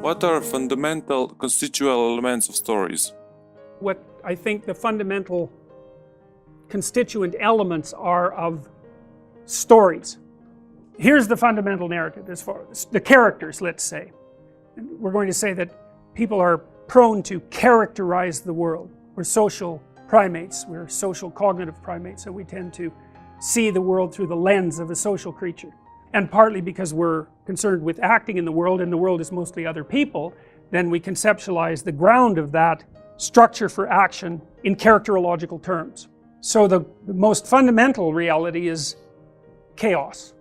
What are fundamental constituent elements of stories? What I think the fundamental constituent elements are of stories. Here's the fundamental narrative as far as the characters, let's say. And we're going to say that people are prone to characterize the world. We're social primates, we're social cognitive primates, so we tend to see the world through the lens of a social creature. And partly because we're concerned with acting in the world, and the world is mostly other people, then we conceptualize the ground of that structure for action in characterological terms. So the most fundamental reality is chaos.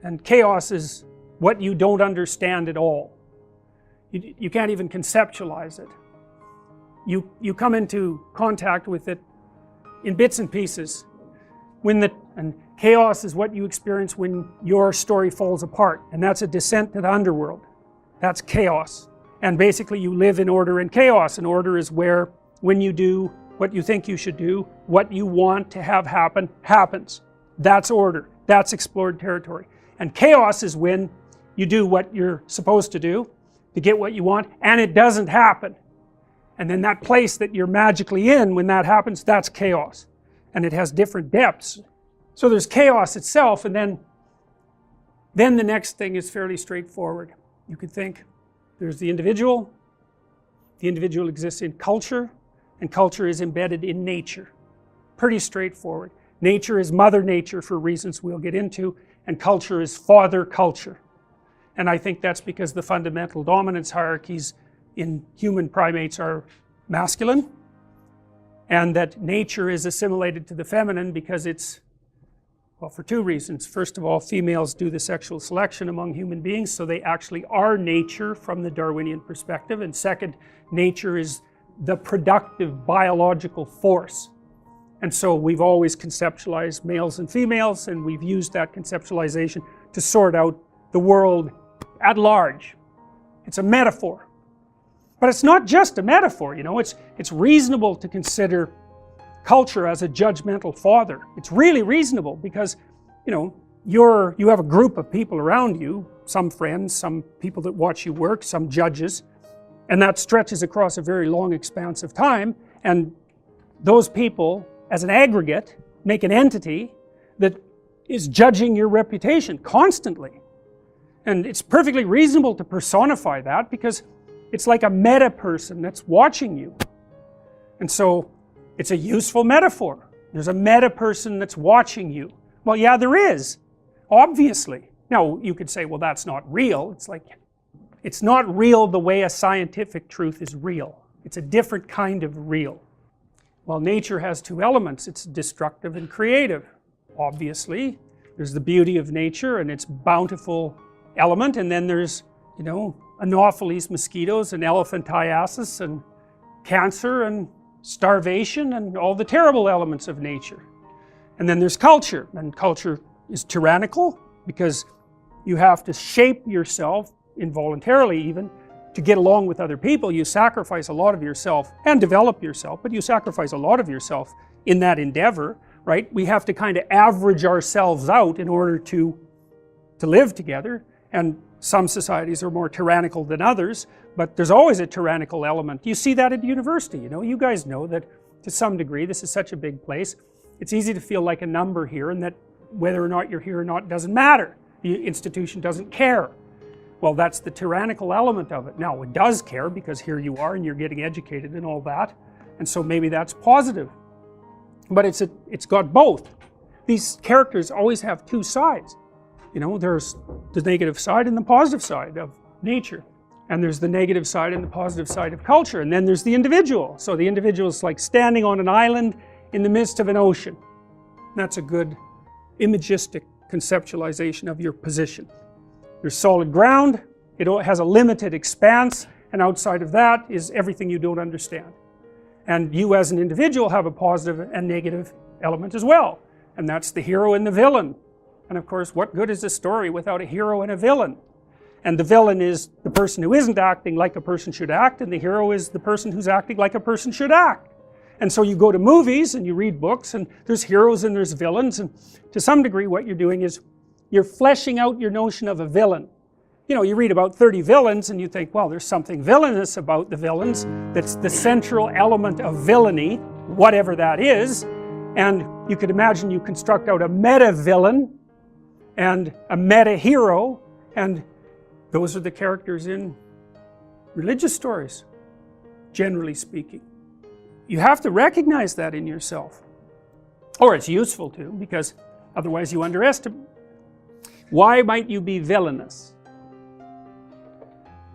And chaos is what you don't understand at all. You can't even conceptualize it. You come into contact with it in bits and pieces. And chaos is what you experience when your story falls apart, and that's a descent to the underworld. That's chaos. And basically you live in order and chaos, and order is where, when you do what you think you should do, what you want to have happen, happens. That's order. That's explored territory. And chaos is when you do what you're supposed to do to get what you want, and it doesn't happen. And then that place that you're magically in when that happens, that's chaos. And it has different depths. So there's chaos itself, and then the next thing is fairly straightforward. You could think there's the individual exists in culture, and culture is embedded in nature. Pretty straightforward. Nature is mother nature for reasons we'll get into, and culture is father culture. And I think that's because the fundamental dominance hierarchies in human primates are masculine, and that nature is assimilated to the feminine because it's, well, for two reasons. First of all, females do the sexual selection among human beings, so they actually are nature from the Darwinian perspective. And second, nature is the productive biological force. And so we've always conceptualized males and females, and we've used that conceptualization to sort out the world at large. It's a metaphor. But it's not just a metaphor, you know, it's reasonable to consider culture as a judgmental father. It's really reasonable because, you know, you have a group of people around you, some friends, some people that watch you work, some judges, and that stretches across a very long expanse of time, and those people as an aggregate make an entity that is judging your reputation constantly. And it's perfectly reasonable to personify that because it's like a meta person that's watching you. And so it's a useful metaphor. There's a meta person that's watching you. Well, yeah, there is, obviously. Now, you could say, well, that's not real. It's like, it's not real the way a scientific truth is real. It's a different kind of real. Well, nature has two elements. It's destructive and creative. Obviously, there's the beauty of nature and its bountiful element, and then there's, you know, Anopheles mosquitoes and elephantiasis and cancer and starvation and all the terrible elements of nature. And then there's culture, and culture is tyrannical because you have to shape yourself, involuntarily even, to get along with other people. You sacrifice a lot of yourself and develop yourself, but you sacrifice a lot of yourself in that endeavor, right? We have to kind of average ourselves out in order to live together, and some societies are more tyrannical than others, but there's always a tyrannical element. You see that at university, you know, you guys know that to some degree, this is such a big place, it's easy to feel like a number here, and that whether or not you're here or not doesn't matter. The institution doesn't care. Well, that's the tyrannical element of it. Now, it does care because here you are and you're getting educated and all that, and so maybe that's positive. But it's got both. These characters always have two sides. You know, there's the negative side and the positive side of nature. And there's the negative side and the positive side of culture. And then there's the individual. So the individual is like standing on an island in the midst of an ocean. That's a good imagistic conceptualization of your position. There's solid ground, it has a limited expanse, and outside of that is everything you don't understand. And you as an individual have a positive and negative element as well. And that's the hero and the villain. And of course, what good is a story without a hero and a villain? And the villain is the person who isn't acting like a person should act, and the hero is the person who's acting like a person should act. And so you go to movies and you read books, and there's heroes and there's villains, and to some degree what you're doing is you're fleshing out your notion of a villain you know, you read about 30 villains and you think, well, there's something villainous about the villains, that's the central element of villainy, whatever that is, and you could imagine you construct out a meta villain and a meta hero, and those are the characters in religious stories, generally speaking. You have to recognize that in yourself, or it's useful to, because otherwise you underestimate. Why might you be villainous?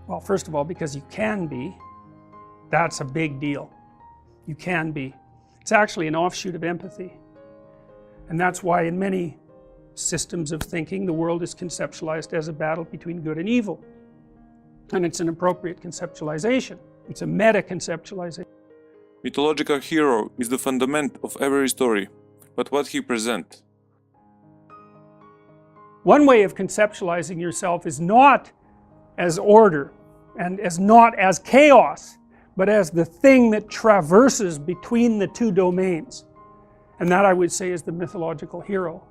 Well, first of all, because you can be. That's a big deal. You can be. It's actually an offshoot of empathy, and that's why in many systems of thinking the world is conceptualized as a battle between good and evil, and it's an appropriate conceptualization. It's a meta-conceptualization. Mythological hero is the fundament of every story, but what he presents? One way of conceptualizing yourself is not as order and not as chaos, but as the thing that traverses between the two domains, and that I would say is the mythological hero.